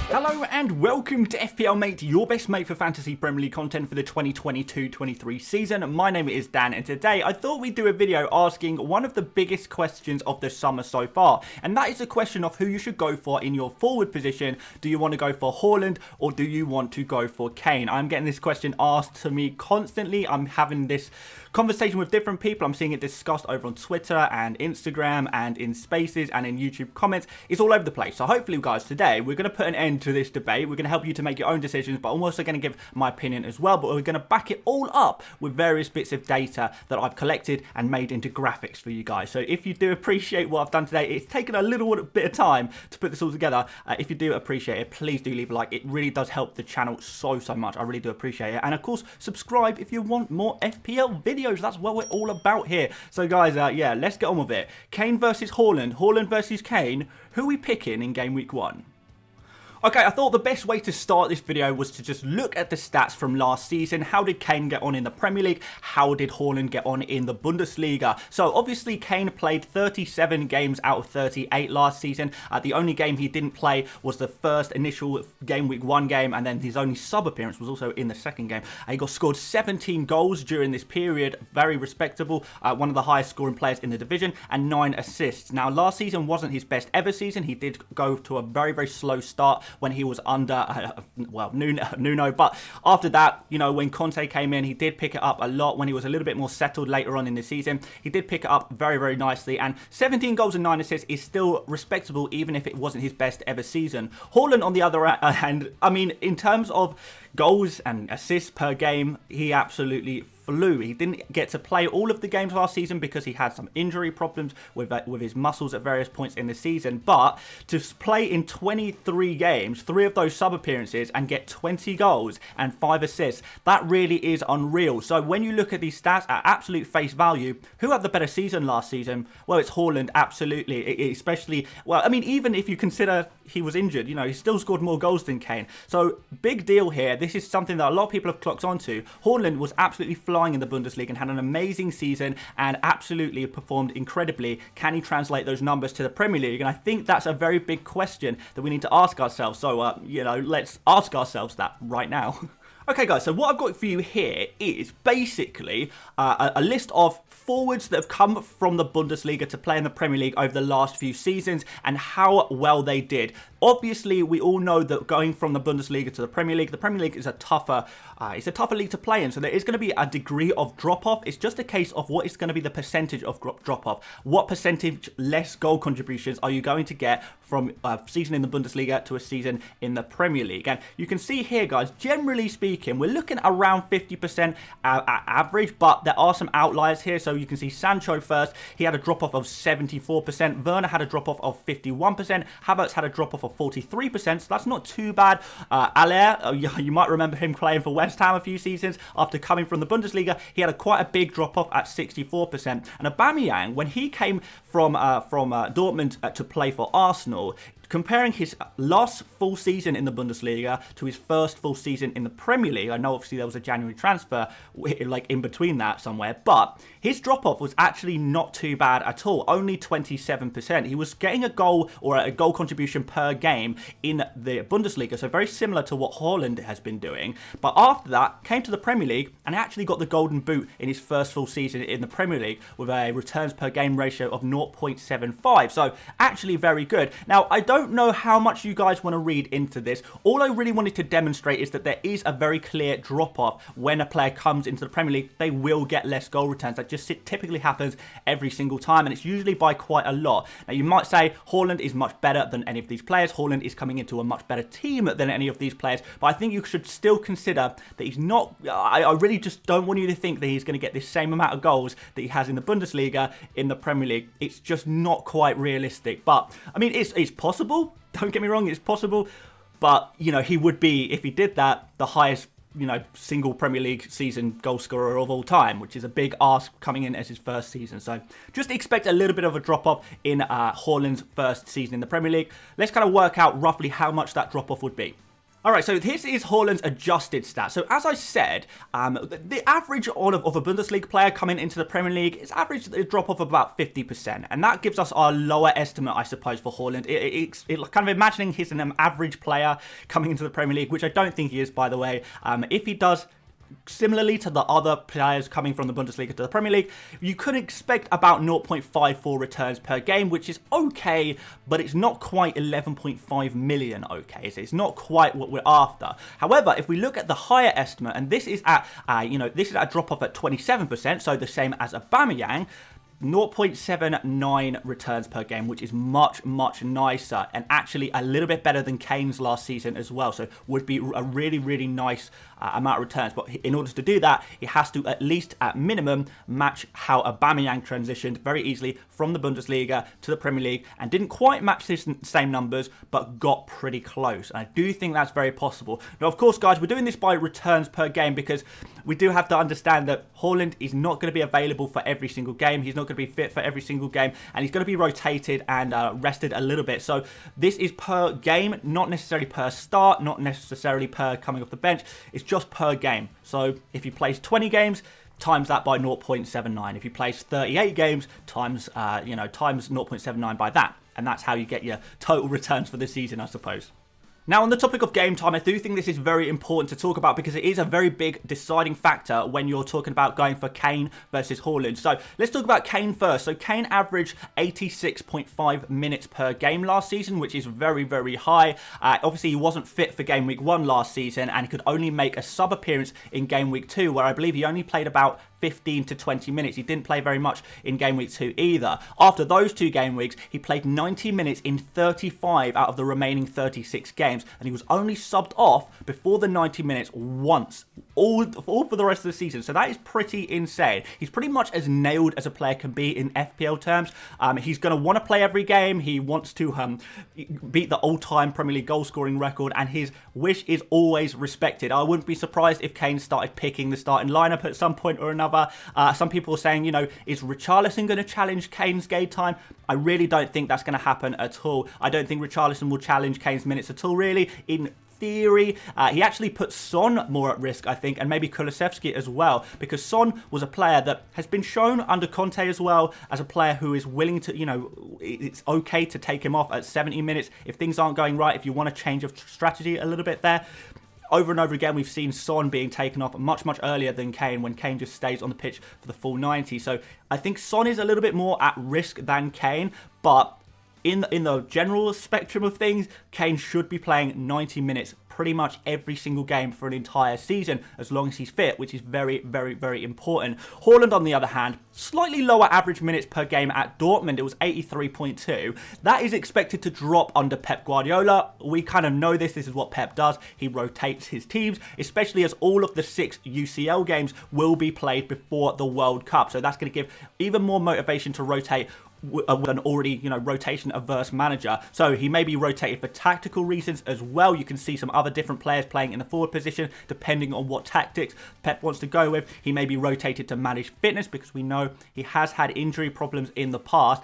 Hello and welcome to FPL Mate, your best mate for fantasy Premier League content for the 2022-23 season. My name is Dan and today I thought we'd do a video asking one of the biggest questions of the summer so far. And that is the question of who you should go for in your forward position. Do you want to go for Haaland or do you want to go for Kane? I'm getting this question asked to me constantly. I'm having this conversation with different people. I'm seeing it discussed over on Twitter and Instagram and in spaces and in YouTube comments. It's all over the place. So hopefully guys, today we're going to put an end to this debate. We're going to help you to make your own decisions, but I'm also going to give my opinion as well. But we're going to back it all up with various bits of data that I've collected and made into graphics for you guys. So if you do appreciate what I've done today, it's taken a little bit of time to put this all together. If you do appreciate it, please do leave a like. It really does help the channel so much. I really do appreciate it. And of course, subscribe if you want more FPL videos. That's what we're all about here. So guys, yeah, let's get on with it. Kane versus Haaland. Haaland versus Kane. Who are we picking in game week 1? Okay, I thought the best way to start this video was to just look at the stats from last season. How did Kane get on in the Premier League? How did Haaland get on in the Bundesliga? So obviously Kane played 37 games out of 38 last season. The only game he didn't play was the first initial game week 1 game, and then his only sub appearance was also in the second game. He got scored 17 goals during this period, very respectable, one of the highest scoring players in the division, and 9 assists. Now last season wasn't his best ever season. He did go to a very slow start when he was under, well, Nuno. But after that, you know, when Conte came in, he did pick it up a lot. When he was a little bit more settled later on in the season, he did pick it up very nicely. And 17 goals and 9 assists is still respectable, even if it wasn't his best ever season. Haaland, on the other hand, I mean, in terms of goals and assists per game, he absolutely flew. He didn't get to play all of the games last season because he had some injury problems with his muscles at various points in the season. But to play in 23 games, 3 of those sub appearances, and get 20 goals and 5 assists, that really is unreal. So when you look at these stats at absolute face value, who had the better season last season? Well, it's Haaland, absolutely. Especially, well, I mean, even if you consider he was injured, you know, he still scored more goals than Kane. So big deal here. This is something that a lot of people have clocked onto. Haaland was absolutely flying in the Bundesliga and had an amazing season and absolutely performed incredibly. Can he translate those numbers to the Premier League? And I think that's a very big question that we need to ask ourselves. So, you know, let's ask ourselves that right now. Okay guys, so what I've got for you here is basically a list of forwards that have come from the Bundesliga to play in the Premier League over the last few seasons and how well they did. Obviously, we all know that going from the Bundesliga to the Premier League is a tougher league to play in. So there is going to be a degree of drop-off. It's just a case of what is going to be the percentage of drop-off. What percentage less goal contributions are you going to get from a season in the Bundesliga to a season in the Premier League? And you can see here, guys, generally speaking, we're looking around 50% average, but there are some outliers here. So you can see Sancho first. He had a drop-off of 74%. Werner had a drop-off of 51%. Havertz had a drop-off of 43%, so that's not too bad. Aller, you might remember him playing for West Ham a few seasons. After coming from the Bundesliga, he had quite a big drop-off at 64%. And Aubameyang, when he came from Dortmund to play for Arsenal, comparing his last full season in the Bundesliga to his first full season in the Premier League, I know obviously there was a January transfer like in between that somewhere, but his drop-off was actually not too bad at all, only 27%. He was getting a goal or a goal contribution per game in the Bundesliga, so very similar to what Haaland has been doing. But after that, came to the Premier League and actually got the golden boot in his first full season in the Premier League with a returns per game ratio of 0.75. So actually very good. Now, I don't know how much you guys want to read into this. All I really wanted to demonstrate is that there is a very clear drop-off when a player comes into the Premier League. They will get less goal returns. That just typically happens every single time, and it's usually by quite a lot. Now, you might say Haaland is much better than any of these players. Haaland is coming into a much better team than any of these players, but I think you should still consider that he's not... I really just don't want you to think that he's going to get the same amount of goals that he has in the Bundesliga in the Premier League. It's just not quite realistic, but I mean, it's possible. Don't get me wrong, it's possible, but you know, he would be, if he did that, the highest, you know, single Premier League season goal scorer of all time, which is a big ask coming in as his first season. So just expect a little bit of a drop off in Haaland's first season in the Premier League. Let's kind of work out roughly how much that drop off would be. Alright, so this is Haaland's adjusted stats. So as I said, the average of a Bundesliga player coming into the Premier League is average a drop off of about 50%. And that gives us our lower estimate, I suppose, for Haaland. It's kind of imagining he's an average player coming into the Premier League, which I don't think he is, by the way. If he does, similarly to the other players coming from the Bundesliga to the Premier League, you could expect about 0.54 returns per game, which is okay, but it's not quite 11.5 million okay. So it's not quite what we're after. However, if we look at the higher estimate, and this is at, this is a drop off at 27%, so the same as Aubameyang, 0.79 returns per game, which is much, much nicer and actually a little bit better than Kane's last season as well. So would be a really, really nice amount of returns. But in order to do that, he has to at least, at minimum, match how Aubameyang transitioned very easily from the Bundesliga to the Premier League and didn't quite match his same numbers, but got pretty close. And I do think that's very possible. Now, of course, guys, we're doing this by returns per game because we do have to understand that Haaland is not going to be available for every single game. He's not going to be fit for every single game, and he's going to be rotated and rested a little bit. So this is per game, not necessarily per start, not necessarily per coming off the bench. It's just per game. So if he plays 20 games, times that by 0.79. If he plays 38 games, times times 0.79 by that, and that's how you get your total returns for the season, I suppose. Now, on the topic of game time, I do think this is very important to talk about because it is a very big deciding factor when you're talking about going for Kane versus Haaland. So let's talk about Kane first. So Kane averaged 86.5 minutes per game last season, which is very, very high. Obviously, he wasn't fit for game week 1 last season, and he could only make a sub appearance in game week 2, where I believe he only played about 15 to 20 minutes. He didn't play very much in game week 2 either. After those 2 game weeks, he played 90 minutes in 35 out of the remaining 36 games, and he was only subbed off before the 90 minutes once, all for the rest of the season. So that is pretty insane. He's pretty much as nailed as a player can be in FPL terms. He's going to want to play every game. He wants to beat the all-time Premier League goal scoring record, and his wish is always respected. I wouldn't be surprised if Kane started picking the starting lineup at some point or another. Some people are saying, is Richarlison going to challenge Kane's game time? I really don't think that's going to happen at all. I don't think Richarlison will challenge Kane's minutes at all, really. In theory, he actually put Son more at risk, I think, and maybe Kulusevski as well, because Son was a player that has been shown under Conte as well as a player who is willing to, it's okay to take him off at 70 minutes if things aren't going right, if you want to change of strategy a little bit there. Over and over again, we've seen Son being taken off much, much earlier than Kane, when Kane just stays on the pitch for the full 90. So I think Son is a little bit more at risk than Kane, but in the general spectrum of things, Kane should be playing 90 minutes pretty much every single game for an entire season, as long as he's fit, which is very, very, very important. Haaland, on the other hand, slightly lower average minutes per game at Dortmund. It was 83.2. That is expected to drop under Pep Guardiola. We kind of know this. This is what Pep does. He rotates his teams, especially as all of the 6 UCL games will be played before the World Cup. So that's going to give even more motivation to rotate with an already, rotation-averse manager. So he may be rotated for tactical reasons as well. You can see some other different players playing in the forward position, depending on what tactics Pep wants to go with. He may be rotated to manage fitness, because we know he has had injury problems in the past.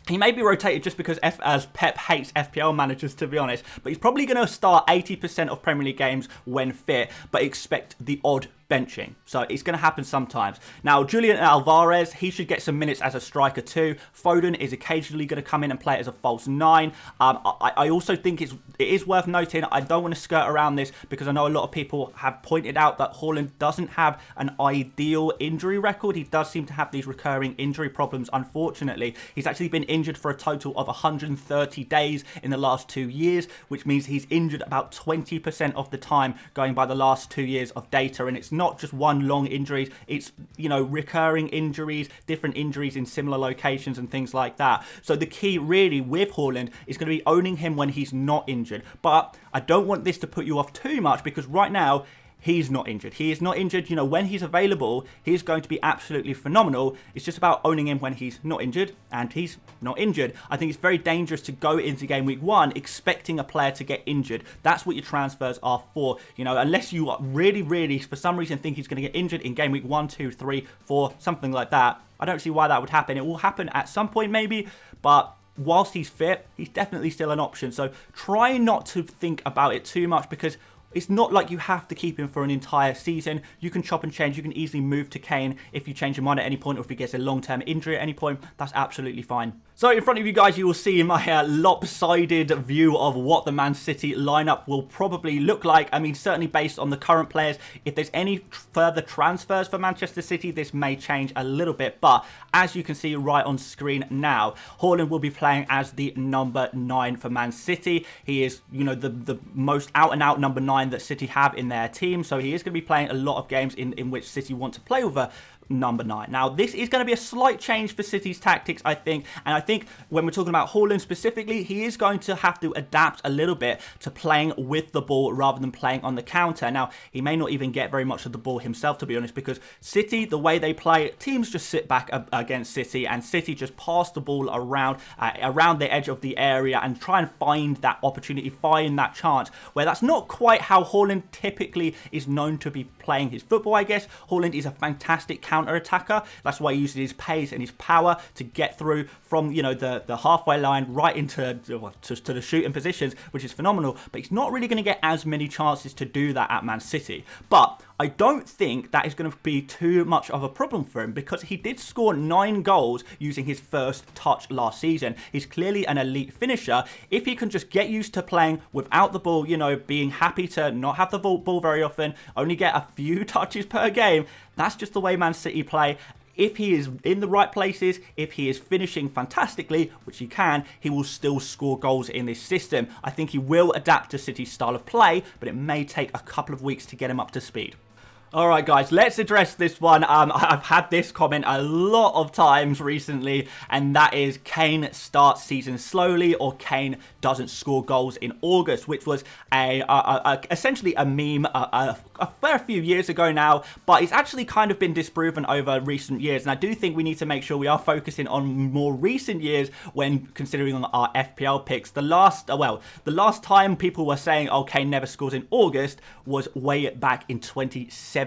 He may be rotated just because as Pep hates FPL managers, to be honest, but he's probably going to start 80% of Premier League games when fit, but expect the odd benching. So it's going to happen sometimes. Now, Julian Alvarez, he should get some minutes as a striker too. Foden is occasionally going to come in and play as a false 9. I also think it is worth noting, I don't want to skirt around this, because I know a lot of people have pointed out that Haaland doesn't have an ideal injury record. He does seem to have these recurring injury problems, unfortunately. He's actually been injured for a total of 130 days in the last 2 years, which means he's injured about 20% of the time, going by the last 2 years of data. And it's not just one long injuries, it's recurring injuries, different injuries in similar locations and things like that. So the key really with Haaland is going to be owning him when he's not injured. But I don't want this to put you off too much, because right now he's not injured. He is not injured. When he's available, he's going to be absolutely phenomenal. It's just about owning him when he's not injured, and he's not injured. I think it's very dangerous to go into game week 1 expecting a player to get injured. That's what your transfers are for. Unless you really, really, for some reason, think he's going to get injured in game week 1, 2, 3, 4, something like that. I don't see why that would happen. It will happen at some point maybe, but whilst he's fit, he's definitely still an option. So try not to think about it too much, because it's not like you have to keep him for an entire season. You can chop and change. You can easily move to Kane if you change your mind at any point, or if he gets a long-term injury at any point. That's absolutely fine. So in front of you guys, you will see my lopsided view of what the Man City lineup will probably look like. I mean, certainly based on the current players. If there's any further transfers for Manchester City, this may change a little bit. But as you can see right on screen now, Haaland will be playing as the number 9 for Man City. He is, you know, the most out-and-out number 9 that City have in their team. So he is going to be playing a lot of games in which City want to play with a number 9. Now, this is going to be a slight change for City's tactics, I think. And I think when we're talking about Haaland specifically, he is going to have to adapt a little bit to playing with the ball rather than playing on the counter. Now, he may not even get very much of the ball himself, to be honest, because City, the way they play, teams just sit back against City, and City just pass the ball around the edge of the area and try and find that opportunity, find that chance, where that's not quite how Haaland typically is known to be playing his football, I guess. Haaland is a fantastic counter-attacker. That's why he uses his pace and his power to get through from, you know, the halfway line right into to the shooting positions, which is phenomenal. But he's not really going to get as many chances to do that at Man City. But I don't think that is going to be too much of a problem for him, because he did score 9 goals using his first touch last season. He's clearly an elite finisher. If he can just get used to playing without the ball, you know, being happy to not have the ball very often, only get a few touches per game, that's just the way Man City play. If he is in the right places, if he is finishing fantastically, which he can, he will still score goals in this system. I think he will adapt to City's style of play, but it may take a couple of weeks to get him up to speed. Alright guys, let's address this one. I've had this comment a lot of times recently, and that is Kane starts season slowly, or Kane doesn't score goals in August, which was essentially a meme a fair few years ago now, but it's actually kind of been disproven over recent years, and I do think we need to make sure we are focusing on more recent years when considering our FPL picks. The last time people were saying, oh, Kane never scores in August was way back in 2017.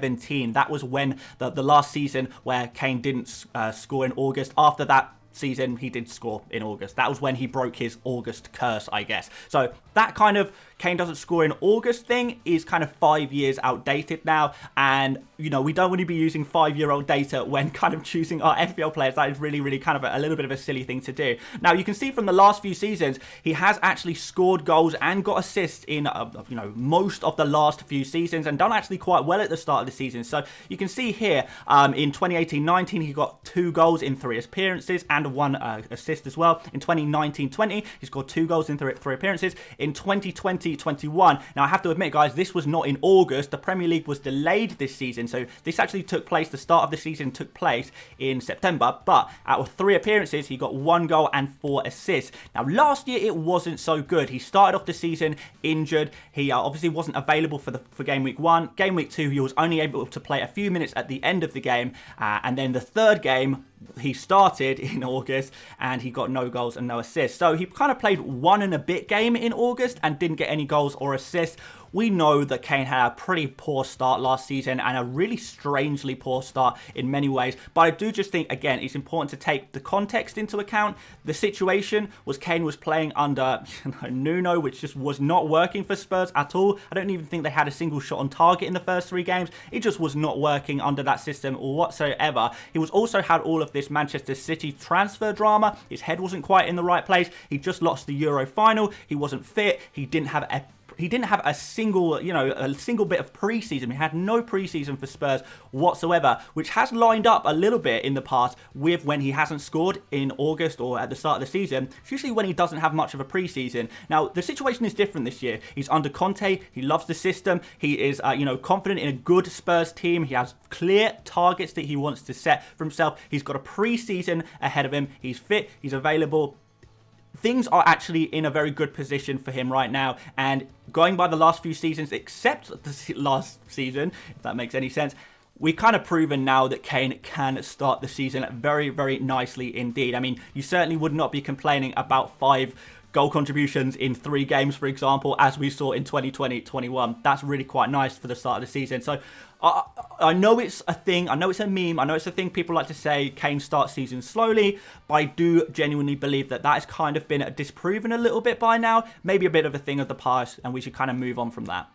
That was when the last season where Kane didn't score in August. After that season, he did score in August. That was when he broke his August curse, I guess. So that kind of Kane doesn't score in August thing is kind of 5 years outdated now. And, you know, we don't want to be using 5-year-old data when kind of choosing our FPL players. That is really, really kind of a little bit of a silly thing to do. Now, you can see from the last few seasons, he has actually scored goals and got assists in, you know, most of the last few seasons, and done actually quite well at the start of the season. So you can see here, in 2018-19, he got 2 goals in 3 appearances and 1 assist as well. In 2019-20, he scored 2 goals in 3 appearances. In 2020-21, now I have to admit, guys, this was not in August. The Premier League was delayed this season, so this actually took place, the start of the season took place in September, but out of 3 appearances, he got 1 goal and 4 assists. Now, last year, it wasn't so good. He started off the season injured. He obviously wasn't available for game week 1. Game week 2, he was only able to play a few minutes at the end of the game, and then the third game, he started in August and he got no goals and no assists. So he kind of played 1 and a bit game in August and didn't get any goals or assists. We know that Kane had a pretty poor start last season and a really strangely poor start in many ways. But I do just think, again, it's important to take the context into account. The situation was Kane was playing under Nuno, which just was not working for Spurs at all. I don't even think they had a single shot on target in the first 3 games. It just was not working under that system whatsoever. He was also had all of this Manchester City transfer drama. His head wasn't quite in the right place. He just lost the Euro final. He wasn't fit. He didn't have a single, you know, a single bit of pre-season. He had no pre-season for Spurs whatsoever, which has lined up a little bit in the past with when he hasn't scored in August or at the start of the season. It's usually when he doesn't have much of a pre-season. Now, the situation is different this year. He's under Conte. He loves the system. He is, you know, confident in a good Spurs team. He has clear targets that he wants to set for himself. He's got a pre-season ahead of him. He's fit. He's available. Things are actually in a very good position for him right now, and going by the last few seasons, except the last season, if that makes any sense, we kind of proven now that Kane can start the season very, very nicely indeed. I mean, you certainly would not be complaining about 5 goal contributions in 3 games, for example, as we saw in 2020-21. That's really quite nice for the start of the season. So I know it's a thing. I know it's a meme. I know it's a thing people like to say, Kane starts season slowly. But I do genuinely believe that that has kind of been disproven a little bit by now. Maybe a bit of a thing of the past, and we should kind of move on from that.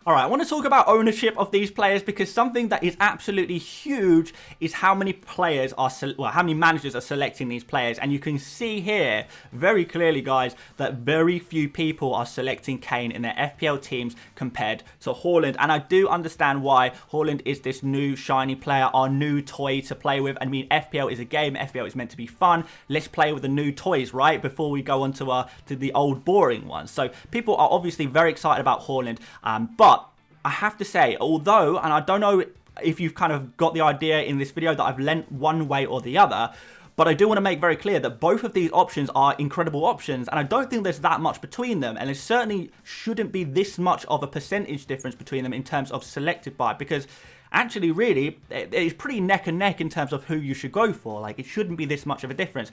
Alright, I want to talk about ownership of these players, because something that is absolutely huge is how many players are, how many managers are selecting these players. And you can see here very clearly, guys, that very few people are selecting Kane in their FPL teams compared to Haaland. And I do understand why. Haaland is this new shiny player, our new toy to play with. I mean, FPL is a game. FPL is meant to be fun. Let's play with the new toys, right? Before we go on to the old boring ones. So people are obviously very excited about Haaland, but I have to say, although, and I don't know if you've kind of got the idea in this video that I've lent one way or the other, but I do want to make very clear that both of these options are incredible options, and I don't think there's that much between them, and there certainly shouldn't be this much of a percentage difference between them in terms of selected by, because actually, really, it is pretty neck and neck in terms of who you should go for. Like, it shouldn't be this much of a difference.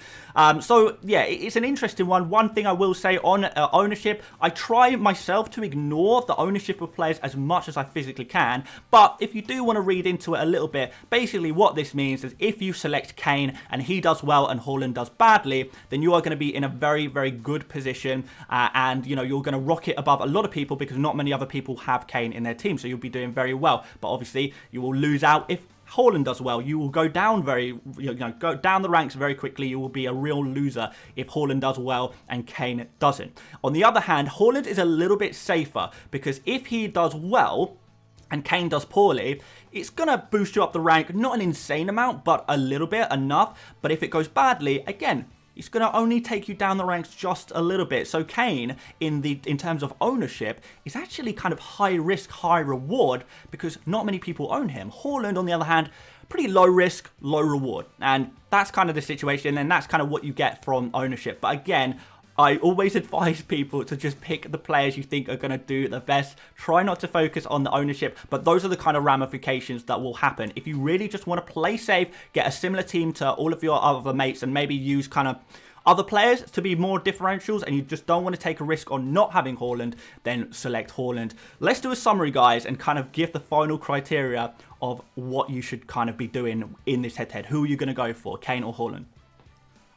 So, yeah, it's an interesting one. One thing I will say on ownership, I try myself to ignore the ownership of players as much as I physically can. But if you do want to read into it a little bit, basically what this means is if you select Kane and he does well and Haaland does badly, then you are going to be in a very, very good position. And, you know, you're going to rock it above a lot of people because not many other people have Kane in their team. So you'll be doing very well. But obviously, you will lose out if Haaland does well. You will go down go down the ranks very quickly. You will be a real loser if Haaland does well and Kane doesn't. On the other hand, Haaland is a little bit safer because if he does well and Kane does poorly, it's going to boost you up the rank. Not an insane amount, but a little bit, enough. But if it goes badly, again, it's going to only take you down the ranks just a little bit. So Kane, in terms of ownership, is actually kind of high risk, high reward because not many people own him. Haaland, on the other hand, pretty low risk, low reward. And that's kind of the situation, and that's kind of what you get from ownership. But again, I always advise people to just pick the players you think are going to do the best. Try not to focus on the ownership, but those are the kind of ramifications that will happen. If you really just want to play safe, get a similar team to all of your other mates and maybe use kind of other players to be more differentials, and you just don't want to take a risk on not having Haaland, then select Haaland. Let's do a summary, guys, and kind of give the final criteria of what you should kind of be doing in this head-to-head. Who are you going to go for, Kane or Haaland?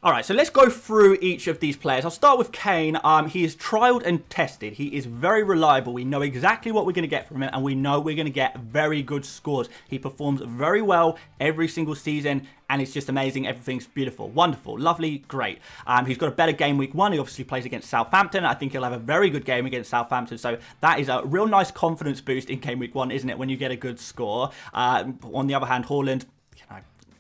Alright, so let's go through each of these players. I'll start with Kane. He is trialed and tested. He is very reliable. We know exactly what we're going to get from him, and we know we're going to get very good scores. He performs very well every single season, and it's just amazing. Everything's beautiful, wonderful, lovely, great. He's got a better game week 1. He obviously plays against Southampton. I think he'll have a very good game against Southampton, so that is a real nice confidence boost in game week 1, isn't it, when you get a good score. On the other hand, Haaland,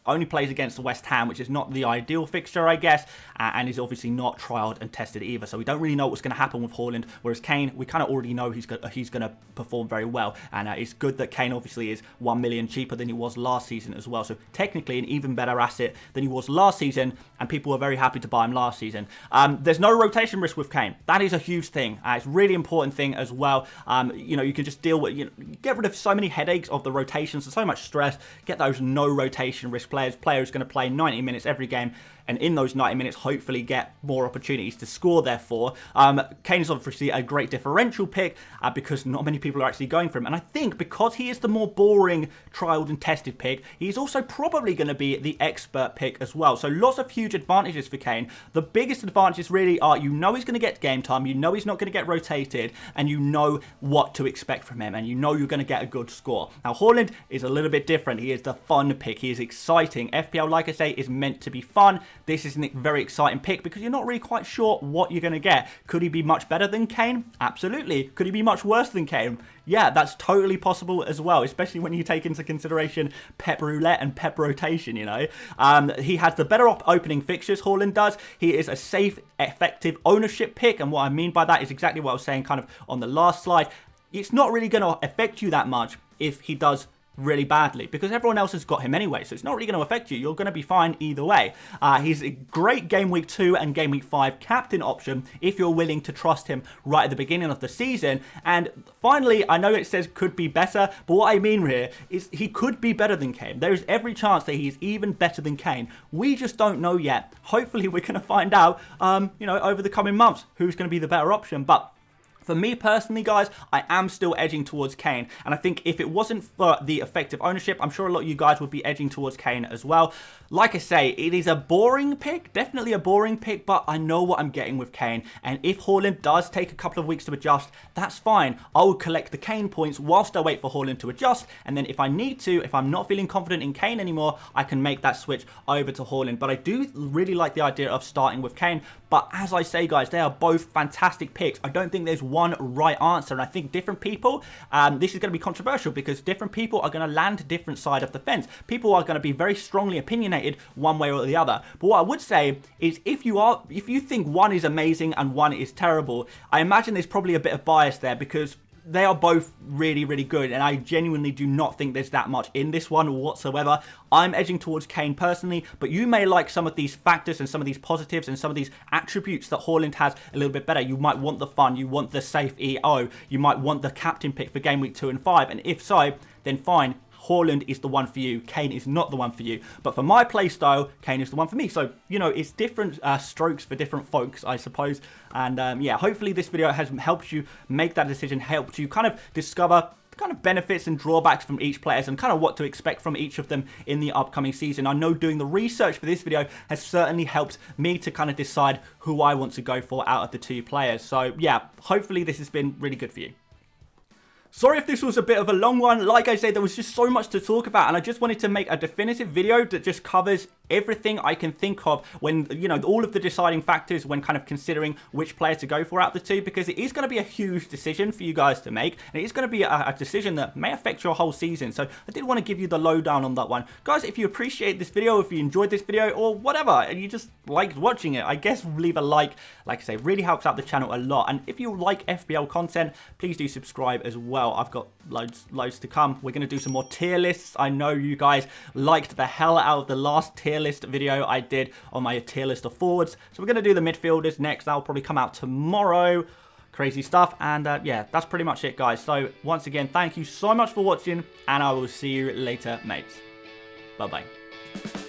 only plays against West Ham, which is not the ideal fixture, I guess, and is obviously not trialed and tested either. So we don't really know what's going to happen with Haaland. Whereas Kane, we kind of already know he's going to perform very well, and it's good that Kane obviously is 1 million cheaper than he was last season as well. So technically, an even better asset than he was last season, and people were very happy to buy him last season. There's no rotation risk with Kane. That is a huge thing. It's a really important thing as well. You know, you can just deal with, get rid of so many headaches of the rotations and so much stress. Get those no rotation risk players going to play 90 minutes every game, and in those 90 minutes hopefully get more opportunities to score therefore. Kane is obviously a great differential pick because not many people are actually going for him, and I think because he is the more boring trialed and tested pick, he's also probably going to be the expert pick as well. So lots of huge advantages for Kane. The biggest advantages really are, you know he's going to get game time, you know he's not going to get rotated, and you know what to expect from him, and you know you're going to get a good score. Now Haaland is a little bit different. He is the fun pick. He is exciting. FPL, like I say, is meant to be fun. This is a very exciting pick because you're not really quite sure what you're going to get. Could he be much better than Kane? Absolutely. Could he be much worse than Kane? Yeah, that's totally possible as well, especially when you take into consideration pep roulette and pep rotation, you know. He has the better opening fixtures, Haaland does. He is a safe, effective ownership pick, and what I mean by that is exactly what I was saying kind of on the last slide. It's not really going to affect you that much if he does really badly because everyone else has got him anyway, so it's not really going to affect you. You're going to be fine either way. He's a great game week 2 and game week 5 captain option if you're willing to trust him right at the beginning of the season. And finally, I know it says could be better, but what I mean here is he could be better than Kane. There's every chance that he's even better than Kane. We just don't know yet. Hopefully we're going to find out, you know, over the coming months who's going to be the better option. But for me personally, guys, I am still edging towards Kane. And I think if it wasn't for the effective ownership, I'm sure a lot of you guys would be edging towards Kane as well. Like I say, it is a boring pick, definitely a boring pick, but I know what I'm getting with Kane. And if Haaland does take a couple of weeks to adjust, that's fine. I will collect the Kane points whilst I wait for Haaland to adjust. And then if I need to, if I'm not feeling confident in Kane anymore, I can make that switch over to Haaland. But I do really like the idea of starting with Kane. But as I say, guys, they are both fantastic picks. I don't think there's one right answer. And I think different people, this is going to be controversial because different people are going to land different side of the fence. People are going to be very strongly opinionated one way or the other. But what I would say is if you think one is amazing and one is terrible, I imagine there's probably a bit of bias there because they are both really, really good, and I genuinely do not think there's that much in this one whatsoever. I'm edging towards Kane personally, but you may like some of these factors and some of these positives and some of these attributes that Haaland has a little bit better. You might want the fun, you want the safe EO, you might want the captain pick for game week 2 and 5, and if so, then fine. Haaland is the one for you. Kane is not the one for you. But for my playstyle, Kane is the one for me. So, you know, it's different strokes for different folks, I suppose. And yeah, hopefully this video has helped you make that decision, helped you kind of discover the kind of benefits and drawbacks from each player and kind of what to expect from each of them in the upcoming season. I know doing the research for this video has certainly helped me to kind of decide who I want to go for out of the two players. So yeah, hopefully this has been really good for you. Sorry if this was a bit of a long one. Like I said, there was just so much to talk about, and I just wanted to make a definitive video that just covers everything I can think of when, you know, all of the deciding factors when kind of considering which player to go for out of the two, because it is going to be a huge decision for you guys to make, and it is going to be a decision that may affect your whole season. So I did want to give you the lowdown on that one. Guys, if you appreciate this video, if you enjoyed this video, or whatever, and you just liked watching it, I guess leave a like. Like I say, really helps out the channel a lot. And if you like FPL content, please do subscribe as well. I've got loads to come. We're going to do some more tier lists. I know you guys liked the hell out of the last tier list video I did on my tier list of forwards. So we're going to do the midfielders next. That'll probably come out tomorrow. Crazy stuff. And yeah, that's pretty much it, guys. So once again, thank you so much for watching, and I will see you later, mates. Bye-bye.